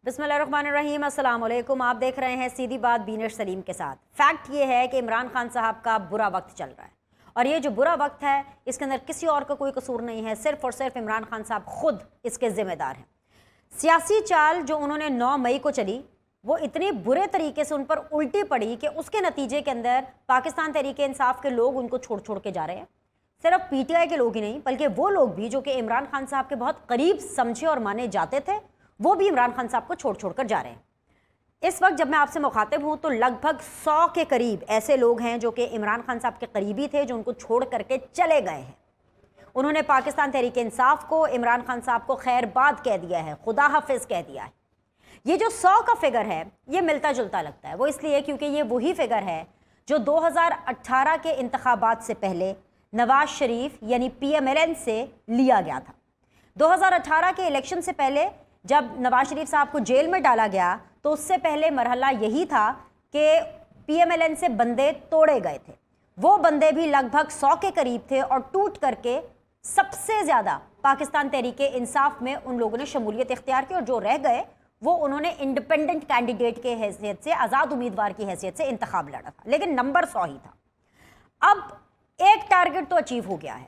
बिस्मिल्लाहिर्रहमानिर्रहीम, अस्सलाम वालेकुम। आप देख रहे हैं सीधी बात बीनर सलीम के साथ। फैक्ट ये है कि इमरान खान साहब का बुरा वक्त चल रहा है और ये जो बुरा वक्त है इसके अंदर किसी और का कोई कसूर नहीं है, सिर्फ और सिर्फ इमरान खान साहब खुद इसके ज़िम्मेदार हैं। सियासी चाल जो उन्होंने 9 मई को चली वो इतने बुरे तरीके से उन पर उल्टी पड़ी कि उसके नतीजे के अंदर पाकिस्तान तहरीक इंसाफ के लोग उनको छोड़ छोड़ के जा रहे हैं। सिर्फ पीटीआई के लोग ही नहीं बल्कि वो लोग भी जो कि इमरान खान साहब के बहुत करीब समझे और माने जाते थे वो भी इमरान खान साहब को छोड़ छोड़ कर जा रहे हैं। इस वक्त जब मैं आपसे मुखातिब हूँ तो लगभग 100 के करीब ऐसे लोग हैं जो कि इमरान खान साहब के करीबी थे जो उनको छोड़ करके चले गए हैं। उन्होंने पाकिस्तान तहरीक इंसाफ को, इमरान खान साहब को खैरबाद कह दिया है, खुदा हाफिज कह दिया है। ये जो 100 का फिगर है ये मिलता जुलता लगता है, वो इसलिए क्योंकि ये वही फिगर है जो 2018 के इंतखाबात से पहले नवाज शरीफ यानी PMLN से लिया गया था। 2018 के इलेक्शन से पहले जब नवाज शरीफ साहब को जेल में डाला गया तो उससे पहले मरहला यही था कि PMLN से बंदे तोड़े गए थे। वो बंदे भी लगभग 100 के करीब थे और टूट करके सबसे ज़्यादा पाकिस्तान तहरीक इंसाफ में उन लोगों ने शमूलियत इख्तियार की और जो रह गए वो उन्होंने इंडिपेंडेंट कैंडिडेट के हैसियत से, आज़ाद उम्मीदवार की हैसियत से इंतखाब लड़ा था, लेकिन नंबर 100 ही था। अब एक टारगेट तो अचीव हो गया है।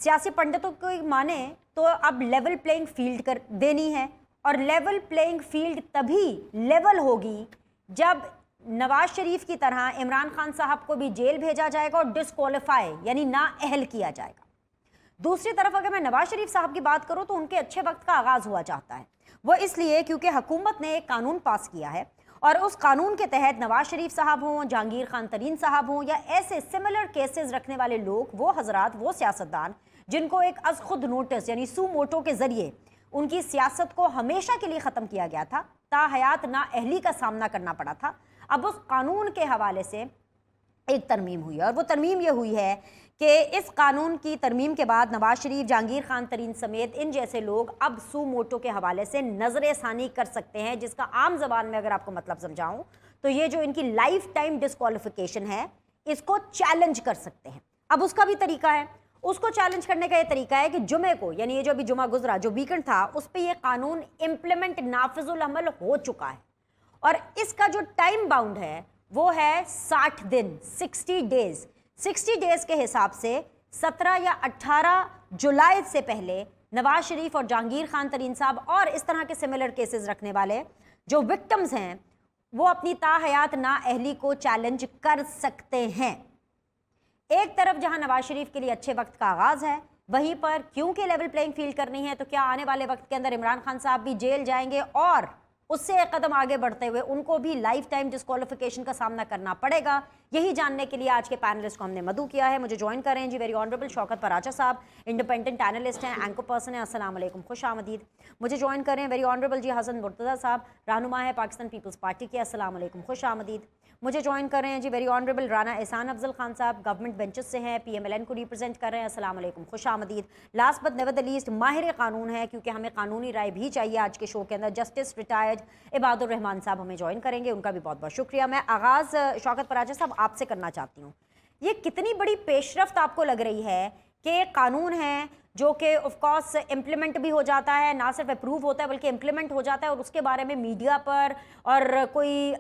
सियासी पंडितों को माने तो अब लेवल प्लेइंग फील्ड कर देनी है और लेवल प्लेइंग फील्ड तभी लेवल होगी जब नवाज शरीफ की तरह इमरान खान साहब को भी जेल भेजा जाएगा और डिस्क्वालीफाई यानी नाअहल किया जाएगा। दूसरी तरफ अगर मैं नवाज शरीफ साहब की बात करूं तो उनके अच्छे वक्त का आगाज़ हुआ चाहता है। वो इसलिए क्योंकि हुकूमत ने एक कानून पास किया है और उस कानून के तहत नवाज शरीफ साहब हों, जहांगीर खान तरीन साहब हों या ऐसे सिमिलर केसेस रखने वाले लोग, वो हजरात, वो सियासतदान जिनको एक अज खुद नोटिस यानी सू मोटो के ज़रिए उनकी सियासत को हमेशा के लिए ख़त्म किया गया था, ताहयात नाअहली का सामना करना पड़ा था। अब उस कानून के हवाले से एक तरमीम हुई है और वो तरमीम ये हुई है कि इस कानून की तरमीम के बाद नवाज शरीफ, जहांगीर खान तरीन समेत इन जैसे लोग अब सू मोटो के हवाले से नजर सानी कर सकते हैं, जिसका आम जबान में अगर आपको मतलब समझाऊं तो ये जो इनकी लाइफ टाइम डिस्क्वालिफिकेशन है इसको चैलेंज कर सकते हैं। अब उसका भी तरीका है, उसको चैलेंज करने का ये तरीका है कि जुमे को, यानी ये जो अभी जुमा गुजरा, जो वीकेंड था, उस पर यह कानून इम्प्लीमेंट नाफिजुल अमल हो चुका है और इसका जो टाइम बाउंड है वो है 60 दिन, 60 डेज। 60 डेज के हिसाब से 17 या 18 जुलाई से पहले नवाज शरीफ और जहांगीर खान तरीन साहब और इस तरह के सिमिलर केसेस रखने वाले जो विक्टिम्स हैं वो अपनी ताहयात नाअहली को चैलेंज कर सकते हैं। एक तरफ जहां नवाज शरीफ के लिए अच्छे वक्त का आगाज़ है, वहीं पर क्योंकि लेवल प्लेइंग फील्ड करनी है तो क्या आने वाले वक्त के अंदर इमरान खान साहब भी जेल जाएंगे और उससे एक कदम आगे बढ़ते हुए उनको भी लाइफ टाइम डिस्क्वालिफिकेशन का सामना करना पड़ेगा। यही जानने के लिए आज के पैनलिस्ट को हमने मदू किया है। मुझे ज्वाइन कर रहे हैं जी वेरी ऑनरेबल शौकत पराचा साहब, इंडिपेंडेंट एनालिस्ट हैं, एंकर पर्सन है। अस्सलाम वालेकुम, खुश आमदीद। मुझे ज्वाइन कर रहे हैं वेरी ऑनरेबल जी हसन मुर्तज़ा साहब, रहनुमा है पाकिस्तान पीपल्स पार्टी के। अस्सलाम वालेकुम, खुश आमदीद। मुझे ज्वाइन कर रहे हैं जी वेरी ऑनरेबल राना एहसान अफजल खान साहब, गवर्नमेंट बेंचेस से हैं, PMLN को रिप्रेजेंट कर रहे हैं। अस्सलाम वालेकुम, खुश आमदीद। Last but never the least माहिर कानून है, क्योंकि हमें कानूनी राय भी चाहिए आज के शो के अंदर, जस्टिस रिटायर्ड इबादुर रहमान साहब हमें ज्वाइन करेंगे, उनका भी बहुत बहुत शुक्रिया। मैं आगाज़ शौकत पराचा साहब आपसे करना चाहती हूँ। ये कितनी बड़ी पेशरफ्त आपको लग रही है कि कानून है जो कि ऑफ कोर्स इम्प्लीमेंट भी हो जाता है, ना सिर्फ अप्रूव होता है बल्कि इम्प्लीमेंट हो जाता है और उसके बारे में मीडिया पर और कोई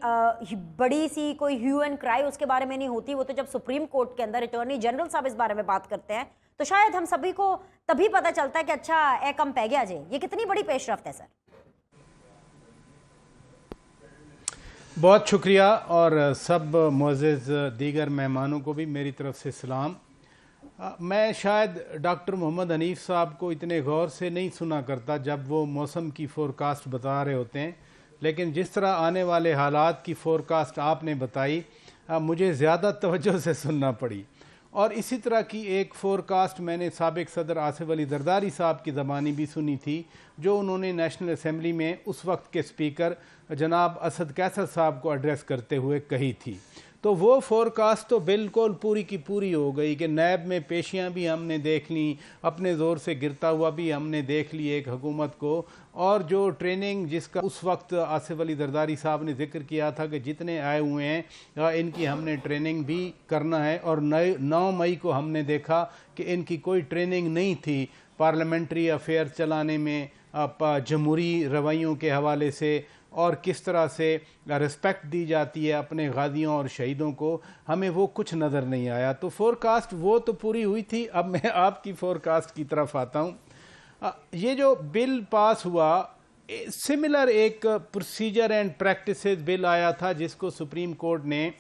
बड़ी सी कोई ह्यू एंड क्राई उसके बारे में नहीं होती। वो तो जब सुप्रीम कोर्ट के अंदर अटॉर्नी जनरल साहब इस बारे में बात करते हैं तो शायद हम सभी को तभी पता चलता है कि अच्छा ए कम पै गया जे। ये कितनी बड़ी पेशरफ्त है सर। बहुत शुक्रिया और सब मुअज़्ज़ज़ दीगर मेहमानों को भी मेरी तरफ से सलाम। मैं शायद डॉक्टर मोहम्मद हनीफ साहब को इतने गौर से नहीं सुना करता जब वो मौसम की फ़ोरकास्ट बता रहे होते हैं, लेकिन जिस तरह आने वाले हालात की फ़ोरकास्ट आपने बताई मुझे ज़्यादा तवज्जो से सुनना पड़ी। और इसी तरह की एक फ़ोरकास्ट मैंने साबिक़ सदर आसिफ अली ज़रदारी साहब की ज़बानी भी सुनी थी, जो उन्होंने नेशनल असम्बली में उस वक्त के स्पीकर जनाब असद कैसर साहब को एड्रेस करते हुए कही थी। तो वो फोरकास्ट तो बिल्कुल पूरी की पूरी हो गई कि नैब में पेशियां भी हमने देख ली, अपने ज़ोर से गिरता हुआ भी हमने देख ली एक हुकूमत को, और जो ट्रेनिंग जिसका उस वक्त आसिफ अली ज़रदारी साहब ने जिक्र किया था कि जितने आए हुए हैं इनकी हमने ट्रेनिंग भी करना है, और 9 मई को हमने देखा कि इनकी कोई ट्रेनिंग नहीं थी पार्लियामेंट्री अफेयर चलाने में, जमहूरी रवैयों के हवाले से और किस तरह से रिस्पेक्ट दी जाती है अपने गादियों और शहीदों को, हमें वो कुछ नज़र नहीं आया। तो फोरकास्ट वो तो पूरी हुई थी। अब मैं आपकी फोरकास्ट की तरफ आता हूँ। ये जो बिल पास हुआ, सिमिलर एक प्रोसीजर एंड प्रैक्टिसेस बिल आया था जिसको सुप्रीम कोर्ट ने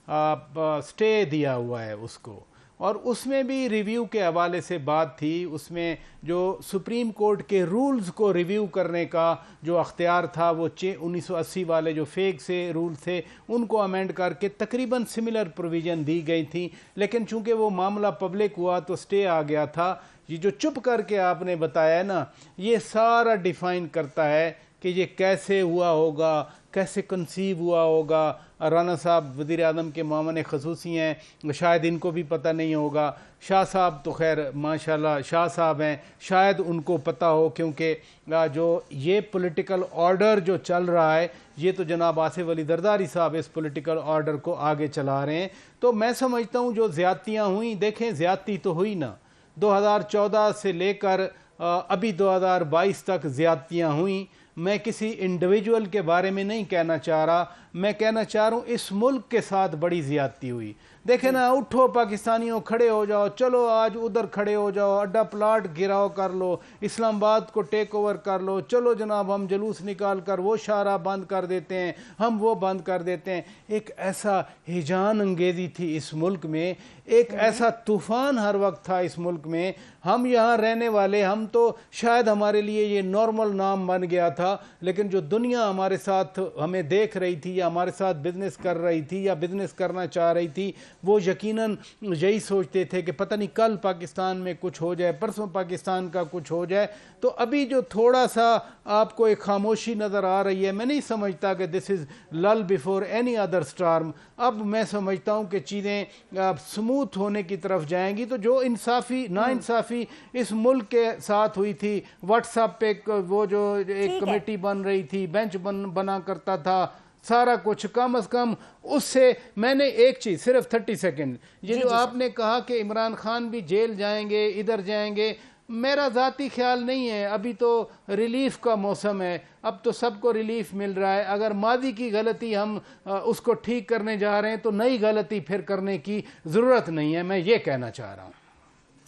स्टे दिया हुआ है उसको, और उसमें भी रिव्यू के हवाले से बात थी। उसमें जो सुप्रीम कोर्ट के रूल्स को रिव्यू करने का जो अख्तियार था वो 1980 वाले जो फेक से रूल थे उनको अमेंड करके तकरीबन सिमिलर प्रोविज़न दी गई थी। लेकिन चूंकि वो मामला पब्लिक हुआ तो स्टे आ गया था। ये जो चुप करके आपने बताया है ना, ये सारा डिफाइन करता है कि ये कैसे हुआ होगा, कैसे कंसीव हुआ होगा। राना साहब वज़ीर आज़म के मामले खसूसी हैं, शायद इनको भी पता नहीं होगा। शाह साहब तो खैर माशाल्लाह शाह साहब हैं, शायद उनको पता हो, क्योंकि जो ये पॉलिटिकल ऑर्डर जो चल रहा है ये तो जनाब आसिफ अली जरदारी साहब इस पॉलिटिकल ऑर्डर को आगे चला रहे हैं। तो मैं समझता हूँ जो ज़्यादतियाँ हुई, देखें ज़्यादती तो हुई ना, 2014 से लेकर अभी 2022 तक ज़्यादतियाँ हुई। मैं किसी इंडिविजुअल के बारे में नहीं कहना चाह रहा, मैं कहना चाह रहा हूँ इस मुल्क के साथ बड़ी ज़्यादती हुई। देखे ना, उठो पाकिस्तानियों, खड़े हो जाओ, चलो आज उधर खड़े हो जाओ, अड्डा प्लाट गिराव कर लो, इस्लामाबाद को टेक ओवर कर लो, चलो जनाब हम जुलूस निकाल कर वो शाहराह बंद कर देते हैं, हम वो बंद कर देते हैं। एक ऐसा हिजान अंगेज़ी थी इस मुल्क में, एक ऐसा तूफ़ान हर वक्त था इस मुल्क में। हम यहाँ रहने वाले, हम तो शायद हमारे लिए ये नॉर्मल नाम बन गया था, लेकिन जो दुनिया हमारे साथ हमें देख रही थी या हमारे साथ बिजनेस कर रही थी या बिजनेस करना चाह रही थी, वो यकीनन यही सोचते थे कि पता नहीं कल पाकिस्तान में कुछ हो जाए, परसों पाकिस्तान का कुछ हो जाए। तो अभी जो थोड़ा सा आपको एक खामोशी नज़र आ रही है, मैं नहीं समझता कि दिस इज़ लल बिफोर एनी अदर स्टॉर्म। अब मैं समझता हूँ कि चीज़ें स्मूथ होने की तरफ जाएंगी। तो जो इंसाफ़ी नाइंसाफ़ी इस मुल्क के साथ हुई थी, व्हाट्सएप पे वो जो एक कमेटी बन रही थी, बेंच बना करता था, सारा कुछ, कम अज़ कम उससे मैंने एक चीज़, सिर्फ 30 सेकंड, ये जो आपने कहा कि इमरान खान भी जेल जाएंगे, इधर जाएंगे, मेरा ज़ाती ख्याल नहीं है। अभी तो रिलीफ का मौसम है, अब तो सबको रिलीफ मिल रहा है। अगर मादी की गलती हम उसको ठीक करने जा रहे हैं तो नई गलती फिर करने की ज़रूरत नहीं है, मैं ये कहना चाह रहा हूँ।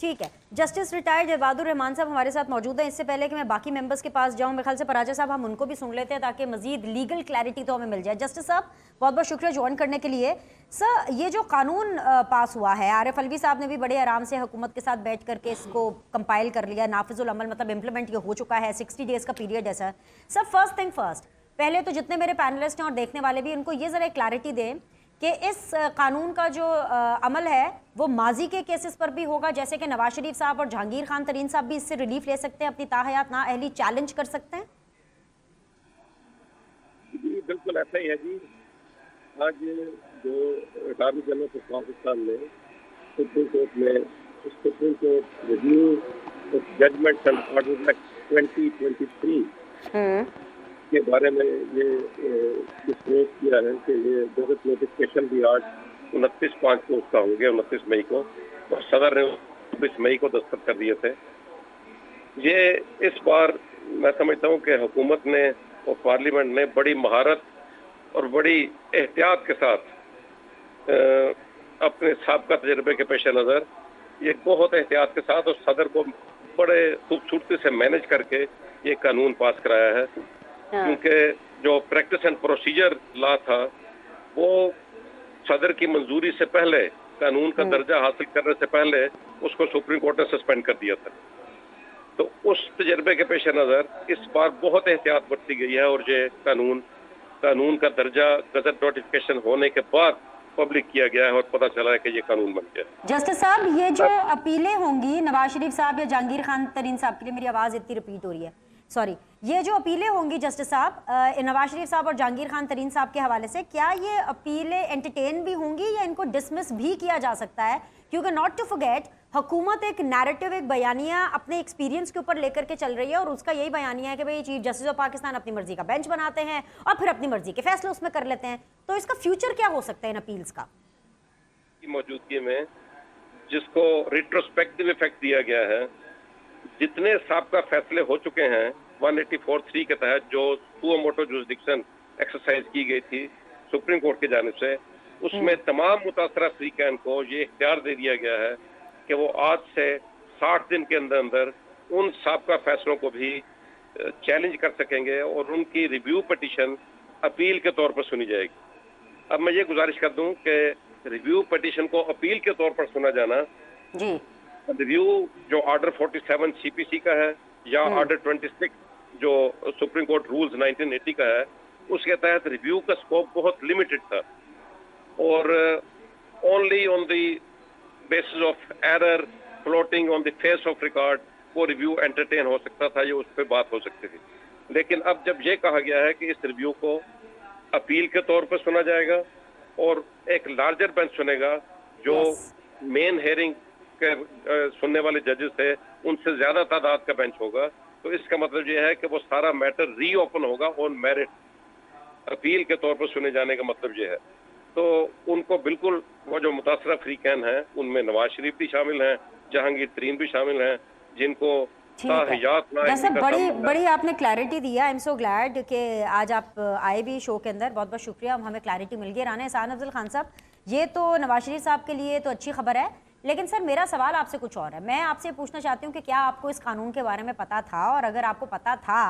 ठीक है, जस्टिस रिटायर्ड जवादुर रहमान साहब हमारे साथ मौजूद हैं। इससे पहले कि मैं बाकी मेंबर्स के पास जाऊं, मेरे ख्याल से पराजा साहब हम उनको भी सुन लेते हैं ताकि मजीद लीगल क्लैरिटी तो हमें मिल जाए। जस्टिस साहब बहुत बहुत शुक्रिया ज्वाइन करने के लिए। सर, ये जो कानून पास हुआ है, आरिफ अलवी साहब ने भी बड़े आराम से हुकूमत के साथ बैठ करके इसको कंपाइल कर लिया, नाफिजुल अमल मतलब इम्प्लीमेंट ये हो चुका है, 60 डेज़ का पीरियड है। सर फर्स्ट थिंग फर्स्ट, पहले तो जितने मेरे पैनलिस्ट हैं और देखने वाले भी, उनको ये ज़रा क्लैरिटी दें कि इस कानून का जो अमल है वो माजी के केसेस पर भी होगा, जैसे कि नवाज शरीफ साहब और जहांगीर खान तरीन साहब भी इससे रिलीफ ले सकते हैं, अपनी ताहयात ना अहली चैलेंज कर सकते हैं? जी बिल्कुल ऐसा ही है जी। आज जो अटॉर्नी जनरल ऑफ पाकिस्तान ने सुप्रीम कोर्ट में supreme court review judgment and order act 2023 के बारे में ये डिस्क्लोज किया है कि ये गजट नोटिफिकेशन भी आज 29/5 को उसका होंगे, 29 मई को, और सदर ने 26 मई को दस्तखत कर दिए थे। ये इस बार मैं समझता हूँ कि हुकूमत ने और पार्लियामेंट ने बड़ी महारत और बड़ी एहतियात के साथ अपने साबका तजर्बे के पेश नज़र ये बहुत एहतियात के साथ और सदर को बड़े खूबसूरती से मैनेज करके ये कानून पास कराया है। क्योंकि जो प्रैक्टिस एंड प्रोसीजर लॉ था वो सदर की मंजूरी से पहले, कानून का दर्जा हासिल करने से पहले उसको सुप्रीम कोर्ट ने सस्पेंड कर दिया था। तो उस तजर्बे के पेश नज़र इस बार बहुत एहतियात बरती गई है और ये कानून का दर्जा गजट नोटिफिकेशन होने के बाद पब्लिक किया गया है और पता चला है कि ये कानून बन गया। जस्टिस साहब, ये जो अपीलें होंगी नवाज शरीफ साहब या जहांगीर खान तरीन साहब के लिए, मेरी आवाज़ इतनी रिपीट हो रही है, सॉरी, ये जो अपीलें होंगी जस्टिस साहब नवाज शरीफ साहब और जहांगीर खान तरीन साहब के हवाले से, क्या ये अपीलें एंटरटेन भी होंगी या इनको डिसमिस भी किया जा सकता है? क्योंकि नॉट टू फॉरगेट, हुकूमत एक नैरेटिव, एक बयानिया अपने एक्सपीरियंस के ऊपर लेकर के चल रही है और उसका यही बयानिया है कि भाई चीफ जस्टिस ऑफ पाकिस्तान अपनी मर्जी का बेंच बनाते हैं और फिर अपनी मर्जी के फैसले उसमें कर लेते हैं। तो इसका फ्यूचर क्या हो सकता है इन अपील्स का? मौजूदगी में जिसको रिट्रोस्पेक्टिव इफेक्ट दिया गया है, जितने साबका फैसले हो चुके हैं 184(3) के तहत जो सुओ मोटो जुरिसडिक्शन एक्सरसाइज की गई थी सुप्रीम कोर्ट की जानिब से, उसमें तमाम मुतासरा फ्रीकैन को ये इख्तियार दे दिया गया है कि वो आज से 60 दिन के अंदर अंदर उन साबका फैसलों को भी चैलेंज कर सकेंगे और उनकी रिव्यू पिटीशन अपील के तौर पर सुनी जाएगी। अब मैं ये गुजारिश कर दूं कि रिव्यू पिटीशन को अपील के तौर पर सुना जाना जी, रिव्यू जो ऑर्डर 47 सीपीसी का है या ऑर्डर 26 जो सुप्रीम कोर्ट रूल्स 1980 का है, उसके तहत रिव्यू का स्कोप बहुत लिमिटेड था और only on the basis of error floating on the face of record वो रिव्यू एंटरटेन हो सकता था, ये उस पर बात हो सकती थी। लेकिन अब जब ये कहा गया है कि इस रिव्यू को अपील के तौर पर सुना जाएगा और एक लार्जर बेंच सुनेगा जो मेन हेयरिंग के सुनने वाले जजेस थे उनसे ज्यादा तादाद का बेंच होगा, तो इसका मतलब यह है कि वो सारा मैटर रीओपन होगा ऑन मेरिट। अपील के तौर पर सुने जाने का मतलब यह है, तो उनको बिल्कुल वो जो मुतासरा फ्रीकैन हैं उनमें नवाज शरीफ भी शामिल हैं, जहांगीर तरीन भी शामिल हैं, जिनको वैसे बड़ी आपने क्लैरिटी दिया। आई एम सो ग्लैड कि आज आप आए भी शो के अंदर, बहुत बहुत शुक्रिया, हमें क्लैरिटी मिल गई। राना एहसान अफजल खान साहब, ये तो नवाज शरीफ साहब के लिए तो अच्छी खबर है, लेकिन सर मेरा सवाल आपसे कुछ और है। मैं आपसे पूछना चाहती हूँ कि क्या आपको इस कानून के बारे में पता था, और अगर आपको पता था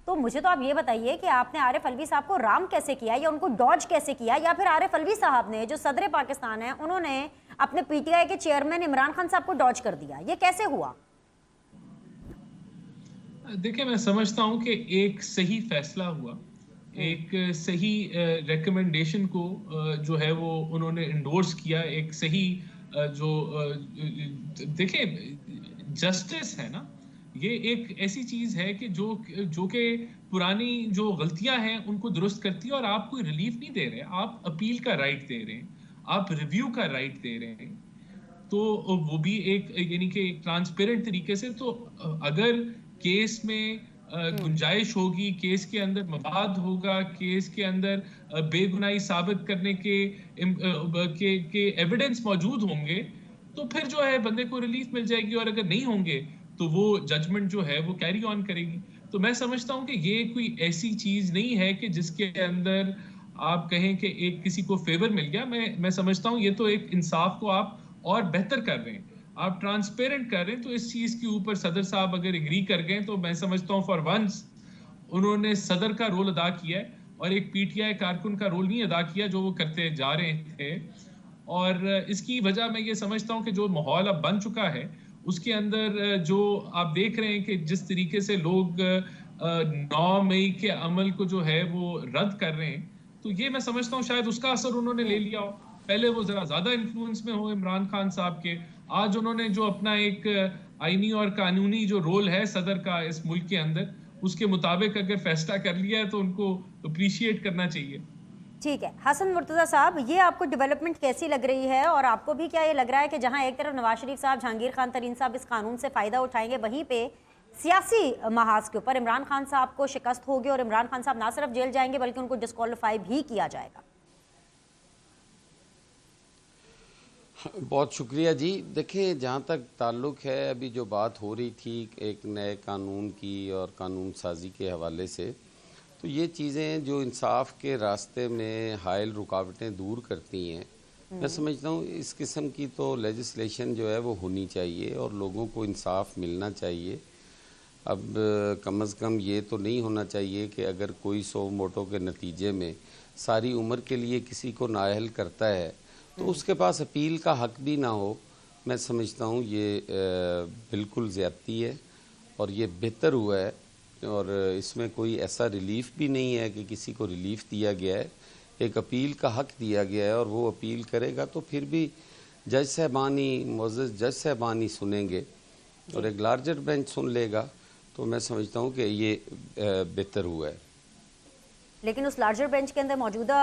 तो मुझे तो आप ये बताइए कि आपने आरिफ अलवी साहब को राम कैसे किया, या उनको डॉज कैसे किया, या फिर आरिफ अलवी साहब ने जो सदर पाकिस्तान है उन्होंने अपने पीटीआई के चेयरमैन इमरान खान साहब को डॉज कर दिया, ये कैसे हुआ? देखिए, मैं समझता हूं कि एक सही फैसला हुआ, एक सही रिकमेंडेशन को जो है वो उन्होंने इंडोर्स किया, एक सही जो देखिए जस्टिस है ना, ये एक ऐसी चीज है कि जो कि पुरानी जो गलतियां हैं उनको दुरुस्त करती है, और आप कोई रिलीफ नहीं दे रहे, आप अपील का राइट दे रहे हैं, आप रिव्यू का राइट दे रहे हैं, तो वो भी एक यानी कि एक ट्रांसपेरेंट तरीके से। तो अगर केस में गुंजाइश होगी, केस के अंदर मवाद होगा, केस के अंदर बेगुनाही साबित करने के एविडेंस मौजूद होंगे, तो फिर जो है बंदे को रिलीफ मिल जाएगी, और अगर नहीं होंगे तो वो जजमेंट जो है वो कैरी ऑन करेगी। तो मैं समझता हूं कि ये कोई ऐसी चीज नहीं है कि जिसके अंदर आप कहें कि एक किसी को फेवर मिल गया। मैं समझता हूं ये तो एक इंसाफ को आप और बेहतर कर रहे हैं, आप ट्रांसपेरेंट कर रहे हैं। तो इस चीज के ऊपर सदर साहब अगर एग्री कर गए तो मैं समझता हूं फॉर वंस उन्होंने सदर का रोल अदा किया है, और एक पीटीआई कारकुन का रोल नहीं अदा किया जो वो करते जा रहे थे। और इसकी वजह मैं ये समझता हूं कि जो माहौल अब बन चुका है उसके अंदर जो आप देख रहे हैं कि जिस तरीके से लोग 9 मई के अमल को जो है वो रद्द कर रहे हैं, तो ये मैं समझता हूँ शायद उसका असर उन्होंने ले लिया हो। पहले वो जरा ज्यादा इन्फ्लुएंस में हो इमरान खान साहब के, आज उन्होंने जो अपना एक आईनी और कानूनी जो रोल है सदर का इस मुल्क के अंदर, उसके मुताबिक अगर फैसला कर लिया है तो उनको अप्रिशिएट करना चाहिए। ठीक है हसन मुर्तज़ा साहब, ये आपको डेवलपमेंट कैसी लग रही है, और आपको भी क्या ये लग रहा है कि जहां एक तरफ नवाज शरीफ साहब, जहांगीर खान तरीन साहब इस कानून से फ़ायदा उठाएंगे, वहीं पे सियासी महाज के ऊपर इमरान खान साहब को शिकस्त होगी, और इमरान खान साहब ना सिर्फ जेल जाएंगे बल्कि उनको डिस्क्वालीफाई भी किया जाएगा? बहुत शुक्रिया जी। देखिए, जहाँ तक ताल्लुक़ है अभी जो बात हो रही थी एक नए कानून की और कानून साजी के हवाले से, तो ये चीज़ें जो इंसाफ के रास्ते में हायल रुकावटें दूर करती हैं, मैं समझता हूँ इस किस्म की तो लेजिस्लेशन जो है वो होनी चाहिए और लोगों को इंसाफ मिलना चाहिए। अब कम अज़ कम ये तो नहीं होना चाहिए कि अगर कोई सो मोटो के नतीजे में सारी उम्र के लिए किसी को नाअहल करता है तो उसके पास अपील का हक भी ना हो। मैं समझता हूँ ये बिल्कुल ज़्यादती है और ये बेहतर हुआ है, और इसमें कोई ऐसा रिलीफ भी नहीं है कि किसी को रिलीफ दिया गया है, एक अपील का हक दिया गया है, और वो अपील करेगा तो फिर भी जज साहबानी मोअज़्ज़ज़ जज साहबानी सुनेंगे और एक लार्जर बेंच सुन लेगा। तो मैं समझता हूँ कि ये बेहतर हुआ है। लेकिन उस लार्जर बेंच के अंदर मौजूदा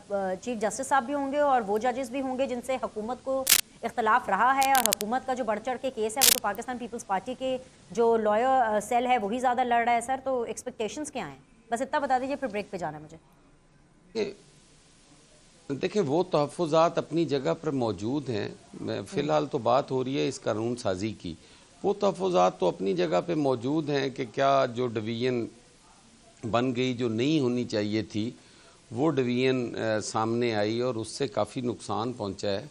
चीफ जस्टिस साहब भी होंगे और वो जजेस भी होंगे जिनसे हुकूमत को इख्तलाफ रहा है, और हुकूमत का जो बढ़ चढ़ के केस है वो तो पाकिस्तान पीपल्स पार्टी के जो लॉयर सेल है वही ज़्यादा लड़ रहा है। सर, तो एक्सपेक्टेशंस क्या हैं? बस इतना बता दीजिए, फिर ब्रेक पे जाना है मुझे। देखिए, वो तहफ़्फ़ुज़ात अपनी जगह पर मौजूद हैं। फ़िलहाल तो बात हो रही है इस कानून साजी की, वो तहफ़्फ़ुज़ात तो अपनी जगह पे मौजूद हैं कि क्या जो डिवीज़न बन गई जो नहीं होनी चाहिए थी वो डिवीज़न सामने आई और उससे काफ़ी नुकसान पहुंचा है।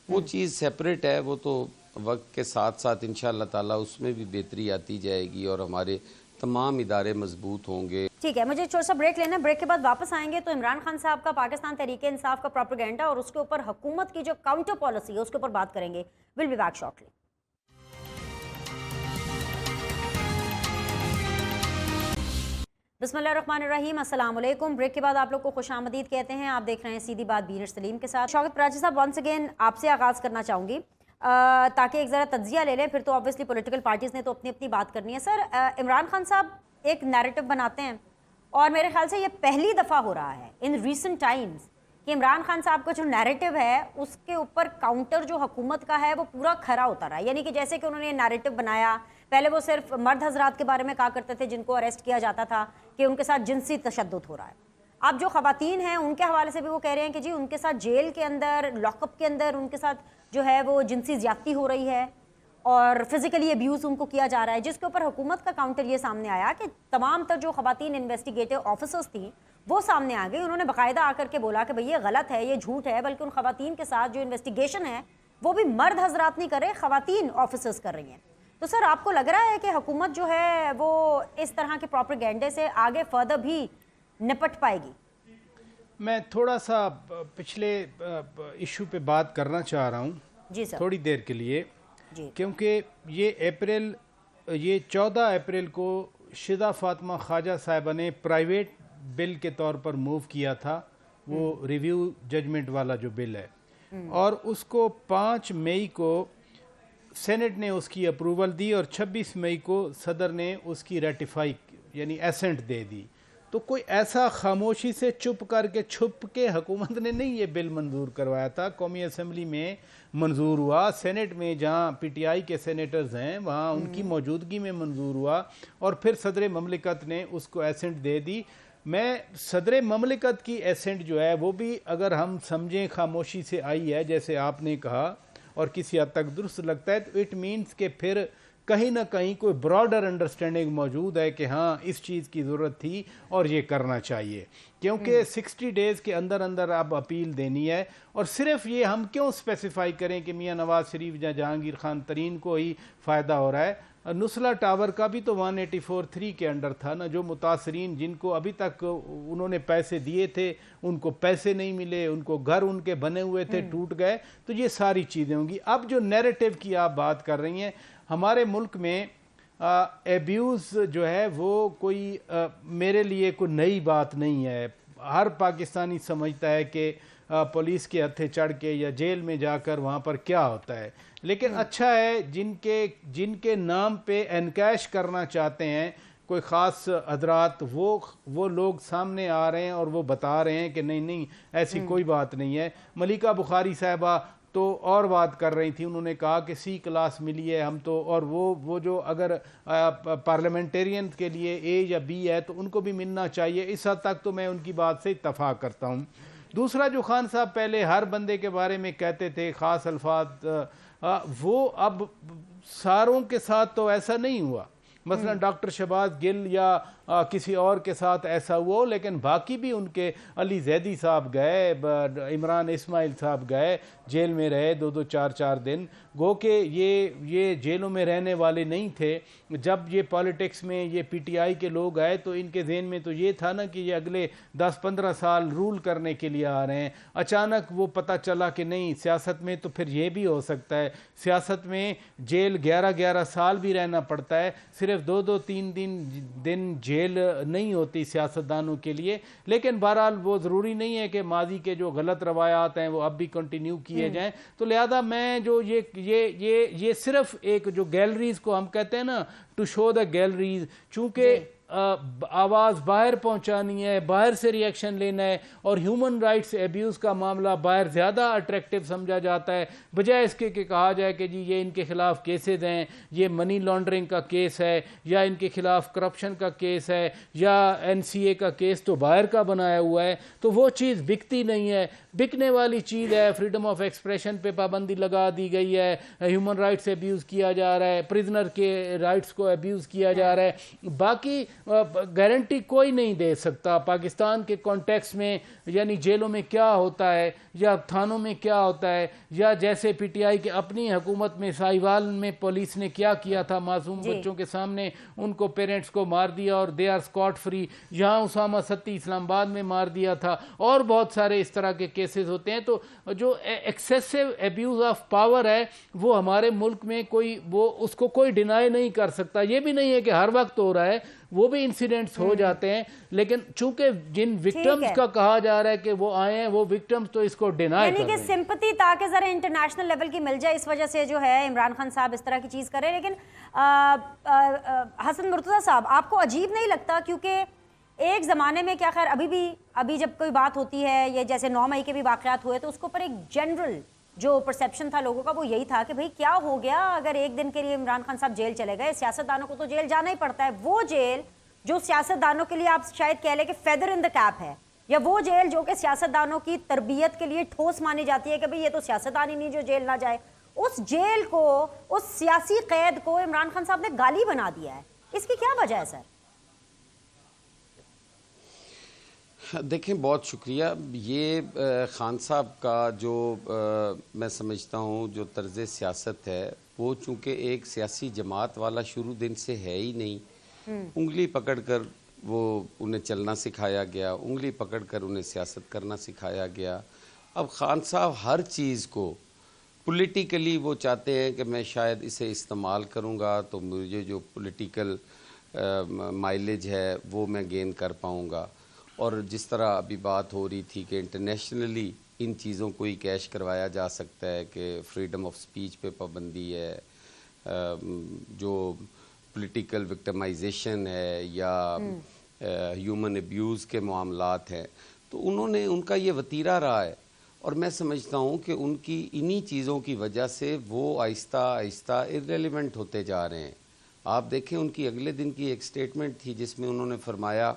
वो चीज़ सेपरेट है, वो तो वक्त के साथ साथ इंशाअल्लाह ताला उसमें भी बेहतरी आती जाएगी और हमारे तमाम इदारे मजबूत होंगे। ठीक है, मुझे छोटा सा ब्रेक लेना है। ब्रेक के बाद वापस आएंगे तो इमरान खान साहब का पाकिस्तान तहरीक इंसाफ का प्रोपेगेंडा और उसके ऊपर हुकूमत की जो काउंटर पॉलिसी है उसके ऊपर बात करेंगे। Will be back shortly. बिस्मिल्लाहिर्रहमानिर्रहीम, अस्सलाम वालेकुम। ब्रेक के बाद आप लोग को खुशामदीद कहते हैं। आप देख रहे हैं सीधी बात बीनर सलीम के साथ। शौकत पराची साहब, वंस अगेन आपसे आगाज़ करना चाहूँगी ताकि एक ज़रा तज्जिया ले लें, फिर तो ऑब्वियसली पॉलिटिकल पार्टीज़ ने तो अपनी अपनी बात करनी है। सर, इमरान खान साहब एक नैरेटिव बनाते हैं और मेरे ख्याल से ये पहली दफ़ा हो रहा है इन रीसेंट टाइम्स कि इमरान खान साहब का जो नैरेटिव है उसके ऊपर काउंटर जो हुकूमत का है वो पूरा खरा उतरा है। यानी कि जैसे कि उन्होंने नैरेटिव बनाया, पहले वो सिर्फ मर्द हजरात के बारे में कहा करते थे जिनको अरेस्ट किया जाता था कि उनके साथ जिनसी तशद्दुद हो रहा है। अब जो ख़वातीन हैं उनके हवाले से भी वो कह रहे हैं कि जी उनके साथ जेल के अंदर, लॉकअप के अंदर उनके साथ जो है वो जिनसी ज़्यादती हो रही है और फिज़िकली अब्यूज़ उनको किया जा रहा है, जिसके ऊपर हुकूमत का काउंटर ये सामने आया कि तमाम तर जो ख़वातीन इन्वेस्टिगेटिव ऑफिसर्स थी वो सामने आ गई। उन्होंने बाकायदा आकर के बोला कि भाई ये गलत है, ये झूठ है, बल्कि उन ख़वातीन के साथ जो इन्वेस्टिगेशन है वो भी मर्द हजरात नहीं कर रहे, ख़वातीन ऑफिसर्स कर रही हैं। तो सर, आपको लग रहा है कि हुकूमत जो है वो इस तरह के प्रोपेगेंडे से आगे फर्दर भी निपट पाएगी? मैं थोड़ा सा पिछले इशू पे बात करना चाह रहा हूँ जी सर, थोड़ी देर के लिए जी। क्योंकि ये 14 अप्रैल को शिदा फातिमा ख्वाजा साहिबा ने प्राइवेट बिल के तौर पर मूव किया था, वो रिव्यू जजमेंट वाला जो बिल है, और उसको 5 मई को सेनेट ने उसकी अप्रूवल दी और 26 मई को सदर ने उसकी रेटिफाई यानी एसेंट दे दी। तो कोई ऐसा खामोशी से चुप करके छुप के हुकूमत ने नहीं ये बिल मंजूर करवाया था। कौमी असम्बली में मंजूर हुआ, सेनेट में जहाँ पीटीआई के सेनेटर्स हैं वहाँ उनकी मौजूदगी में मंजूर हुआ और फिर सदर ममलिकत ने उसको एसेंट दे दी। मैं सदर ममलिकत की एसेंट जो है वो भी अगर हम समझें खामोशी से आई है जैसे आपने कहा और किसी हद तक दुरुस्त लगता है, तो इट मीन्स कि फिर कहीं ना कहीं कोई ब्रॉडर अंडरस्टैंडिंग मौजूद है कि हाँ इस चीज़ की ज़रूरत थी और ये करना चाहिए, क्योंकि 60 डेज़ के अंदर अंदर अब अपील देनी है। और सिर्फ ये हम क्यों स्पेसिफाई करें कि मियाँ नवाज शरीफ या जहांगीर खान तरीन को ही फ़ायदा हो रहा है। नुसला टावर का भी तो 184(3) के अंडर था ना, जो मुतासरीन जिनको अभी तक उन्होंने पैसे दिए थे उनको पैसे नहीं मिले, उनको घर उनके बने हुए थे टूट गए। तो ये सारी चीज़ें होंगी। अब जो नैरेटिव की आप बात कर रही हैं, हमारे मुल्क में एब्यूज़ जो है वो कोई मेरे लिए कोई नई बात नहीं है। हर पाकिस्तानी समझता है कि पुलिस के हत्थे चढ़ के या जेल में जाकर वहाँ पर क्या होता है, लेकिन अच्छा है जिनके नाम पे एनकैश करना चाहते हैं कोई ख़ास हजरात, वो लोग सामने आ रहे हैं और वो बता रहे हैं कि नहीं ऐसी कोई बात नहीं है। मलिका बुखारी साहिबा तो और बात कर रही थी, उन्होंने कहा कि C क्लास मिली है हम तो, और वो जो अगर पार्लियामेंटेरियन के लिए A या B है तो उनको भी मिलना चाहिए। इस हद तक तो मैं उनकी बात से इत्तफाक करता हूँ। दूसरा, जो खान साहब पहले हर बंदे के बारे में कहते थे ख़ास अल्फाज, वो अब सारों के साथ तो ऐसा नहीं हुआ। मसलन डॉक्टर शहबाज गिल या किसी और के साथ ऐसा हुआ, लेकिन बाकी भी उनके अली जैदी साहब गए, इमरान इस्माइल साहब गए, जेल में रहे 2-2 4-4 दिन। गो के ये जेलों में रहने वाले नहीं थे। जब ये पॉलिटिक्स में ये पीटीआई के लोग आए तो इनके जहन में तो ये था ना कि ये अगले 10-15 साल रूल करने के लिए आ रहे हैं। अचानक वो पता चला कि नहीं, सियासत में तो फिर ये भी हो सकता है, सियासत में जेल 11-11 साल भी रहना पड़ता है, सिर्फ 2-2-3 दिन जेल नहीं होती सियासतदानों के लिए। लेकिन बहरहाल वो ज़रूरी नहीं है कि माजी के जो गलत रवायात हैं वो अब भी कंटिन्यू किए जाएं। तो लिहाजा मैं जो ये सिर्फ एक जो गैलरीज को हम कहते हैं ना, टू शो द गैलरीज, चूँकि आवाज़ बाहर पहुंचानी है, बाहर से रिएक्शन लेना है, और ह्यूमन राइट्स एब्यूज़ का मामला बाहर ज़्यादा अट्रैक्टिव समझा जाता है, बजाय इसके कि कहा जाए कि जी ये इनके खिलाफ केसेस हैं, ये मनी लॉन्ड्रिंग का केस है, या इनके खिलाफ करप्शन का केस है, या NCA का केस तो बाहर का बनाया हुआ है। तो वो चीज़ बिकती नहीं है। बिकने वाली चीज़ है फ्रीडम ऑफ एक्सप्रेशन पे पाबंदी लगा दी गई है, ह्यूमन राइट्स एब्यूज़ किया जा रहा है, प्रिजनर के राइट्स को एब्यूज़ किया जा रहा है। बाकी गारंटी कोई नहीं दे सकता पाकिस्तान के कॉन्टेक्स्ट में, यानी जेलों में क्या होता है या थानों में क्या होता है, या जैसे PTI के अपनी हुकूमत में साहिवाल में पुलिस ने क्या किया था मासूम बच्चों के सामने, उनको पेरेंट्स को मार दिया और दे आर स्कॉट फ्री। यहाँ उसामा सत्ती इस्लामाबाद में मार दिया था, और बहुत सारे इस तरह के केसेस होते हैं। तो जो एक्सेसिव एब्यूज ऑफ पावर है वो हमारे मुल्क में कोई वो उसको कोई डिनाई नहीं कर सकता। ये भी नहीं है कि हर वक्त हो रहा है, वो भी इंसिडेंट्स हो जाते हैं, लेकिन चूंकि जिन विक्टिम्स का कहा जा रहा है कि वो आए हैं, वो विक्टिम्स तो इसको डिनाई कर रहे हैं। सिंपैथी ताकि जरा इंटरनेशनल लेवल की मिल जाए, इस वजह से जो है इमरान खान साहब इस तरह की चीज कर रहे हैं। लेकिन हसन मुर्तजा साहब, आपको अजीब नहीं लगता? क्योंकि एक ज़माने में क्या, खैर अभी जब कोई बात होती है, ये जैसे 9 मई के भी वाक़यात हुए, तो उसके ऊपर एक जनरल जो परसेप्शन था लोगों का वो यही था कि भाई क्या हो गया अगर एक दिन के लिए इमरान खान साहब जेल चले गए, सियासतदानों को तो जेल जाना ही पड़ता है। वो जेल जो सियासतदानों के लिए आप शायद कह लें कि फेदर इन द कैप है, या वो जेल जो कि सियासतदानों की तरबियत के लिए ठोस मानी जाती है कि भाई ये तो सियासतदान ही नहीं जो जेल ना जाए, उस जेल को, उस सियासी कैद को इमरान खान साहब ने गाली बना दिया है। इसकी क्या वजह है सर? देखें, बहुत शुक्रिया। ये खान साहब का जो मैं समझता हूँ जो तर्ज़ सियासत है, वो चूँकि एक सियासी जमात वाला शुरू दिन से है ही नहीं। उंगली पकड़कर वो उन्हें चलना सिखाया गया, उंगली पकड़कर उन्हें सियासत करना सिखाया गया। अब खान साहब हर चीज़ को पॉलिटिकली वो चाहते हैं कि मैं शायद इसे इस्तेमाल करूँगा तो मुझे जो पॉलिटिकल माइलेज है वो मैं गेन कर पाऊँगा। और जिस तरह अभी बात हो रही थी कि इंटरनेशनली इन चीज़ों को ही कैश करवाया जा सकता है कि फ्रीडम ऑफ स्पीच पे पाबंदी है, जो पॉलिटिकल विक्टिमाइजेशन है या ह्यूमन अब्यूज़ के मामलात हैं, तो उन्होंने उनका ये वतीरा रहा है। और मैं समझता हूँ कि उनकी इन्हीं चीज़ों की वजह से वो आहिस्ता आहिस्ता इर्रेलेवेंट होते जा रहे हैं। आप देखें, उनकी अगले दिन की एक स्टेटमेंट थी जिसमें उन्होंने फरमाया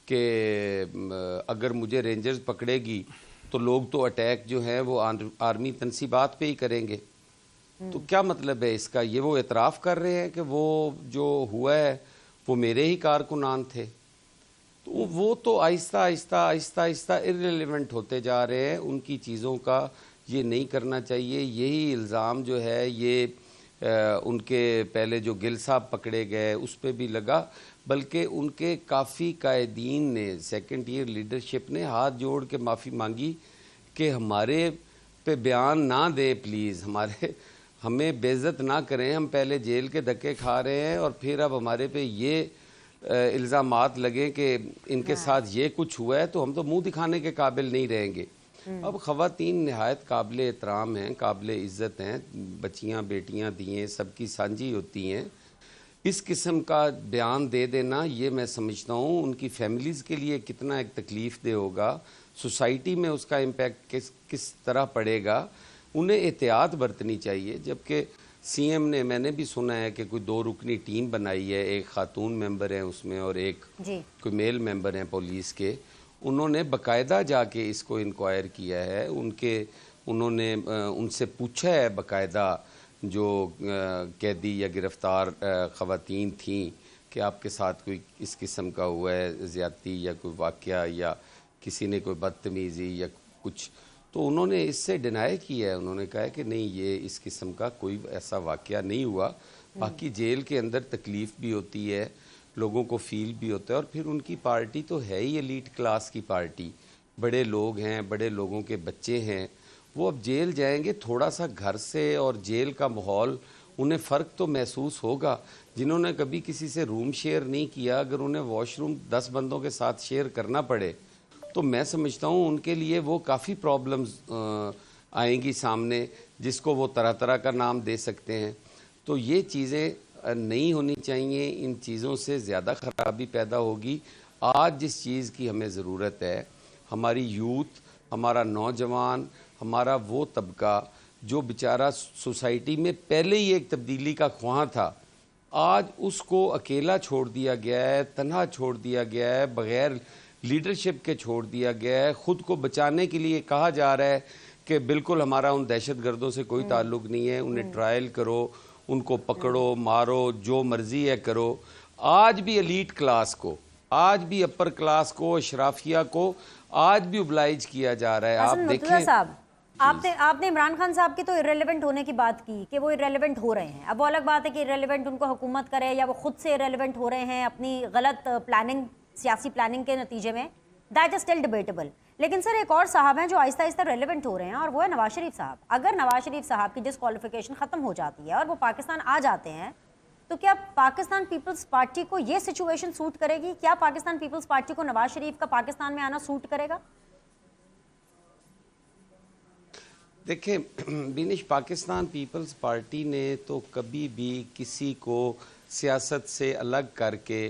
कि अगर मुझे रेंजर्स पकड़ेगी तो लोग तो अटैक जो है वो आर्मी तनसीबात पे ही करेंगे। तो क्या मतलब है इसका? ये वो एतराफ़ कर रहे हैं कि वो जो हुआ है वो मेरे ही कारकुनान थे। तो वो तो आहिस्ता आहिस्ता आहिस्ता आहिस्ता इर्रेलेवेंट होते जा रहे हैं। उनकी चीज़ों का ये नहीं करना चाहिए। यही इल्ज़ाम जो है ये उनके पहले जो गिल साहब पकड़े गए उस पर भी लगा, बल्कि उनके काफ़ी कायदीन ने, सेकंड ईयर लीडरशिप ने हाथ जोड़ के माफ़ी मांगी कि हमारे पे बयान ना दे प्लीज़, हमें बेइज्जत ना करें, हम पहले जेल के धक्के खा रहे हैं और फिर अब हमारे पे ये इल्ज़ामात लगे कि इनके साथ ये कुछ हुआ है तो हम तो मुंह दिखाने के काबिल नहीं रहेंगे। अब ख़वातीन नहायत काबिल एहतराम हैं, काबिल इज़्ज़त हैं, बच्चियाँ बेटियाँ दिए सबकी सांझी होती हैं। इस किस्म का बयान दे देना ये मैं समझता हूँ उनकी फैमिलीज़ के लिए कितना एक तकलीफ़ दे होगा, सोसाइटी में उसका इम्पेक्ट किस तरह पड़ेगा। उन्हें एहतियात बरतनी चाहिए। जबकि CM ने, मैंने भी सुना है कि कोई 2 रुकनी टीम बनाई है, एक खातून मेंबर है उसमें और एक कोई मेल मेंबर हैं पुलिस के। उन्होंने बाकायदा जाके इसको इंक्वायर किया है। उन्होंने उनसे पूछा है बाकायदा जो कैदी या गिरफ्तार ख़वातीन थीं कि आपके साथ कोई इस किस्म का हुआ है ज़्यादती या कोई वाक़या या किसी ने कोई बदतमीज़ी या कुछ, तो उन्होंने इससे डिनाई किया है। उन्होंने कहा है कि नहीं, ये इस किस्म का कोई ऐसा वाक़या नहीं हुआ। बाकी जेल के अंदर तकलीफ़ भी होती है, लोगों को फील भी होता है, और फिर उनकी पार्टी तो है ही एलीट क्लास की पार्टी, बड़े लोग हैं, बड़े लोगों के बच्चे हैं। वो अब जेल जाएंगे, थोड़ा सा घर से और जेल का माहौल उन्हें फ़र्क तो महसूस होगा। जिन्होंने कभी किसी से रूम शेयर नहीं किया, अगर उन्हें वॉशरूम 10 बंदों के साथ शेयर करना पड़े तो मैं समझता हूँ उनके लिए वो काफ़ी प्रॉब्लम्स आएंगी सामने, जिसको वो तरह तरह का नाम दे सकते हैं। तो ये चीज़ें नहीं होनी चाहिए। इन चीज़ों से ज़्यादा ख़राबी पैदा होगी। आज जिस चीज़ की हमें ज़रूरत है, हमारी यूथ, हमारा नौजवान, हमारा वो तबका जो बेचारा सोसाइटी में पहले ही एक तब्दीली का ख्वाह था, आज उसको अकेला छोड़ दिया गया है, तन्हा छोड़ दिया गया है, बग़ैर लीडरशिप के छोड़ दिया गया है। ख़ुद को बचाने के लिए कहा जा रहा है कि बिल्कुल हमारा उन दहशतगर्दों से कोई ताल्लुक़ नहीं है, उन्हें ट्रायल करो, उनको पकड़ो, मारो, जो मर्ज़ी है करो। आज भी एलीट क्लास को, आज भी अपर क्लास को, अशराफिया को आज भी ओबलाइज किया जा रहा है। आप देखें साहब, आपने इमरान खान साहब की तो इरेलीवेंट होने की बात की कि वो इरेलीवेंट हो रहे हैं। अब वो अलग बात है कि इरेलीवेंट उनको हुकूमत करे या वो खुद से इरेलीवेंट हो रहे हैं अपनी गलत प्लानिंग, सियासी प्लानिंग के नतीजे में, दैट इज स्टिल डिबेटेबल। लेकिन सर एक और साहब हैं जो आहिस्ता आहिस्ता रेलिवेंट हो रहे हैं और वो है नवाज शरीफ साहब। अगर नवाज शरीफ साहब की डिस्क्वालिफिकेशन ख़त्म हो जाती है और वो पाकिस्तान आ जाते हैं, तो क्या पाकिस्तान पीपल्स पार्टी को ये सिचुएशन सूट करेगी? क्या पाकिस्तान पीपल्स पार्टी को नवाज शरीफ का पाकिस्तान में आना सूट करेगा? देखिए बिनिश, पाकिस्तान पीपल्स पार्टी ने तो कभी भी किसी को सियासत से अलग करके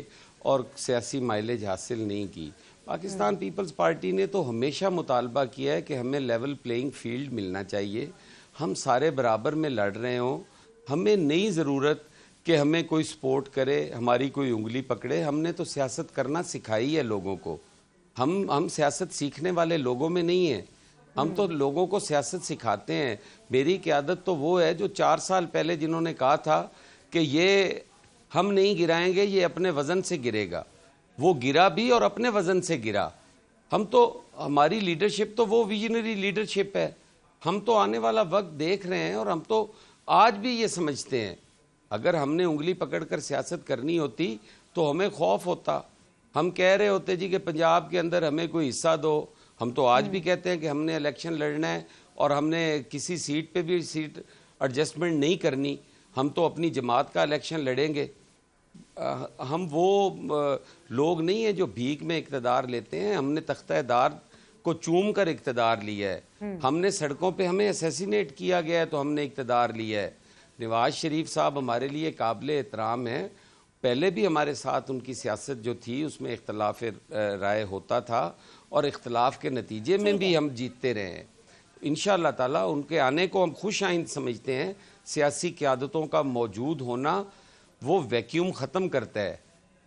और सियासी माइलेज हासिल नहीं की। पाकिस्तान पीपल्स पार्टी ने तो हमेशा मुतालबा किया है कि हमें लेवल प्लेइंग फील्ड मिलना चाहिए, हम सारे बराबर में लड़ रहे हों, हमें नहीं ज़रूरत कि हमें कोई सपोर्ट करे, हमारी कोई उंगली पकड़े। हमने तो सियासत करना सिखाई है लोगों को। हम सियासत सीखने वाले लोगों में नहीं हैं, हम तो लोगों को सियासत सिखाते हैं। मेरी क़यादत तो वो है जो 4 साल पहले जिन्होंने कहा था कि ये हम नहीं गिराएंगे, ये अपने वज़न से गिरेगा, वो गिरा भी और अपने वज़न से गिरा। हम तो, हमारी लीडरशिप तो वो विजनरी लीडरशिप है। हम तो आने वाला वक्त देख रहे हैं और हम तो आज भी ये समझते हैं, अगर हमने उंगली पकड़कर सियासत करनी होती तो हमें खौफ होता। हम कह रहे होते जी कि पंजाब के अंदर हमें कोई हिस्सा दो। हम तो आज भी कहते हैं कि हमने इलेक्शन लड़ना है और हमने किसी सीट पे भी सीट एडजस्टमेंट नहीं करनी, हम तो अपनी जमात का इलेक्शन लड़ेंगे। हम वो लोग नहीं हैं जो भीख में इक़्तिदार लेते हैं। हमने तख्ता-ए-दार को चूम कर इक़्तिदार लिया है। हमने सड़कों पे हमें असैसिनेट किया गया है तो हमने इक़्तिदार लिया है। नवाज शरीफ साहब हमारे लिए काबिल एहतराम हैं। पहले भी हमारे साथ उनकी सियासत जो थी उसमें इख्तलाफ राय होता था और इख्तलाफ के नतीजे में भी हम जीतते रहे हैं। इंशाअल्लाह ताला उनके आने को हम खुश आइंद समझते हैं। सियासी क़यादतों का मौजूद होना वो वैक्यूम ख़त्म करता है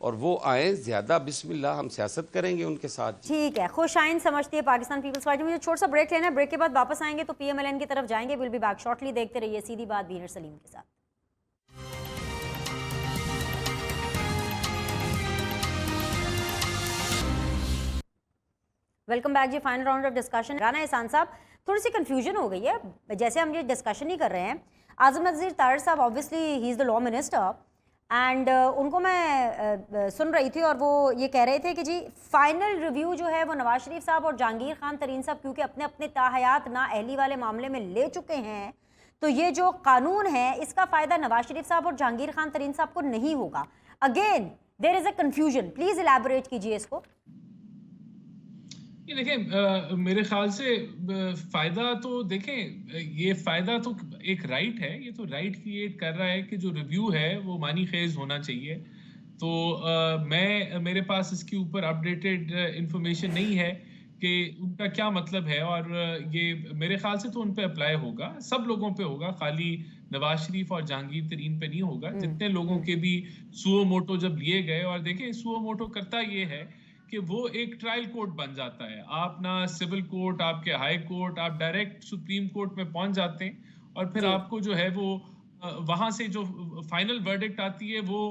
और वो आए ज़्यादा, बिस्मिल्लाह हम सियासत करेंगे उनके साथ। ठीक है, खुश आइंद समझती है पाकिस्तान पीपल्स पार्टी। मुझे छोटा सा ब्रेक लेना है, ब्रेक के बाद वापस आएंगे तो PMLN की तरफ जाएंगे। Will be back shortly. देखते रहिए सीधी बात बीनर सलीम के साथ। Welcome back ji. Final round of discussion. Rana Ehsan साहब, थोड़ी सी कंफ्यूजन हो गई है, जैसे हम ये डिस्कशन ही कर रहे हैं। आज़म नज़ीर तारिर साहब obviously he is the law minister and उनको मैं सुन रही थी और वो ये कह रहे थे कि जी फाइनल रिव्यू जो है वो नवाज शरीफ साहब और जहांगीर खान तरीन साहब क्योंकि अपने अपने ताहयात ना अहली वाले मामले में ले चुके हैं, तो ये जो कानून है इसका फ़ायदा नवाज शरीफ साहब और जहांगीर खान तरीन साहब को नहीं होगा। Again there is a confusion, please elaborate कीजिए इसको। ये देखें, मेरे ख्याल से फ़ायदा तो देखें, ये फ़ायदा तो एक राइट है, ये तो राइट क्रिएट कर रहा है कि जो रिव्यू है वो मानी खेज होना चाहिए। तो मेरे पास इसके ऊपर अपडेटेड इंफॉर्मेशन नहीं है कि उनका क्या मतलब है और ये मेरे ख्याल से तो उन पे अप्लाई होगा, सब लोगों पे होगा, खाली नवाज शरीफ और जहांगीर तरीन पे नहीं होगा। जितने लोगों के भी सुओ मोटो जब लिए गए, और देखें सुओ मोटो करता ये है कि वो एक ट्रायल कोर्ट बन जाता है। आप ना सिविल कोर्ट, आपके हाई कोर्ट, आप डायरेक्ट सुप्रीम कोर्ट में पहुंच जाते हैं और फिर आपको जो है वो वहां से जो फाइनल वर्डिक्ट आती है वो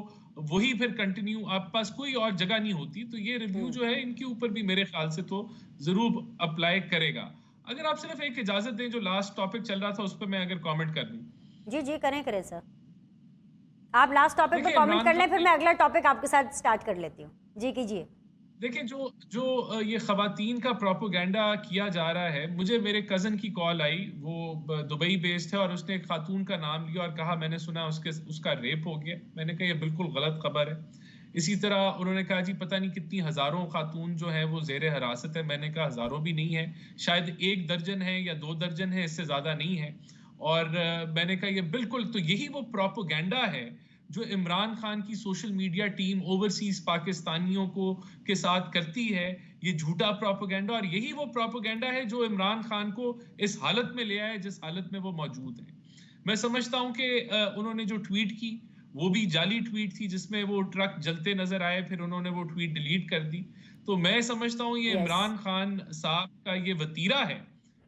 वही फिर कंटिन्यू, आपके पास कोई और जगह नहीं होती। तो ये रिव्यू जो है इनके ऊपर भी मेरे ख्याल से तो जरूर अप्लाई करेगा। अगर आप सिर्फ एक इजाजत दें, जो लास्ट टॉपिक चल रहा था उस पर मैं अगर कमेंट कर दूं। जी जी करें सर, आप लास्ट टॉपिक पे कमेंट कर लें, फिर मैं अगला टॉपिक आपके साथ स्टार्ट कर लेती हूँ। जी कीजिए। देखिए, जो ये खवातीन का प्रोपोगेंडा किया जा रहा है, मुझे मेरे कज़न की कॉल आई, वो दुबई बेस्ड है और उसने एक खातून का नाम लिया और कहा मैंने सुना उसका रेप हो गया। मैंने कहा ये बिल्कुल गलत खबर है। इसी तरह उन्होंने कहा जी पता नहीं कितनी हज़ारों खातून जो है वो ज़ेरे हिरासत है। मैंने कहा हज़ारों भी नहीं है, शायद 1 दर्जन है या 2 दर्जन है, इससे ज़्यादा नहीं है। और मैंने कहा ये बिल्कुल, तो यही वो प्रोपोगेंडा है जो इमरान खान की सोशल मीडिया टीम ओवरसीज पाकिस्तानियों को के साथ करती है, ये झूठा प्रोपेगेंडा, और यही वो प्रोपेगेंडा है जो इमरान खान को इस हालत में ले आया जिस हालत में वो मौजूद है। मैं समझता हूं कि उन्होंने जो ट्वीट की वो भी जाली ट्वीट थी, जिसमें वो ट्रक जलते नजर आए, फिर उन्होंने वो ट्वीट डिलीट कर दी। तो मैं समझता हूं ये इमरान खान साहब का ये वतीरा है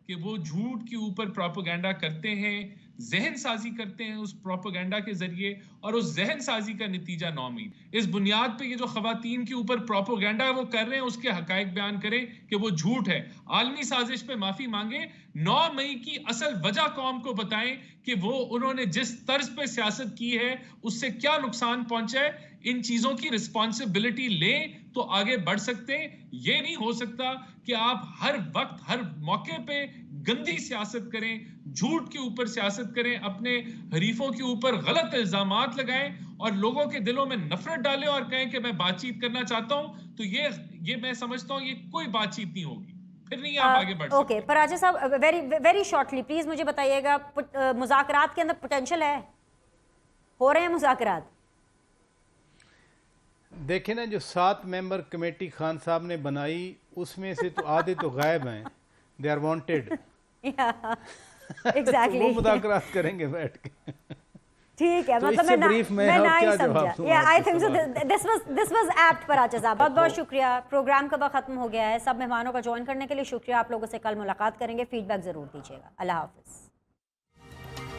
कि वो झूठ के ऊपर प्रोपेगेंडा करते हैं, जहन साजी करते हैं उस प्रोपेगेंडा के जरिए, और उस जहन साजी का नतीजा 9 मई इस बुनियाद पे ये जो खवातीन के ऊपर प्रोपेगेंडा वो कर रहे हैं उसके हकायक बयान करें कि वो झूठ है, आलमी साजिश पे माफी मांगे, 9 मई की असल वजह कौम को बताएं कि वो उन्होंने जिस तर्ज पे सियासत की है उससे क्या नुकसान पहुंचा है। इन चीजों की रिस्पॉन्सिबिलिटी लें तो आगे बढ़ सकते हैं। ये नहीं हो सकता कि आप हर वक्त हर मौके पे गंदी सियासत करें, झूठ के ऊपर सियासत करें, अपने हरीफों के ऊपर गलत इल्जामात लगाएं और लोगों के दिलों में नफरत डालें और कहें कि मैं बातचीत करना चाहता हूं। तो ये मैं समझता हूं ये कोई बातचीत नहीं होगी, फिर नहीं आप आगे बढ़ सकते। ओके पराचा साहब, वेरी वेरी शॉर्टली प्लीज मुझे बताइएगा, मुज़ाकरात के अंदर पोटेंशियल है, हो रहे हैं मुज़ाकरात? देखें ना, जो 7 मेंबर कमेटी खान साहब ने बनाई उसमें से तो आधे तो गायब हैं, दे आर वांटेड। एग्जैक्टली वो मुज़ाकरात करेंगे बैठ के। ठीक है, तो मतलब इससे मैं ब्रीफ में ना और ही क्या जवाब समझा। दूं या आई आपके थिंक सो सवाल दिस वाज एप्ट पराचा साहब, बहुत बहुत शुक्रिया। प्रोग्राम का वक्त खत्म हो गया है, सब मेहमानों का ज्वाइन करने के लिए शुक्रिया। आप लोगों से कल मुलाकात करेंगे, फीडबैक जरूर दीजिएगा। अल्लाह हाफिज।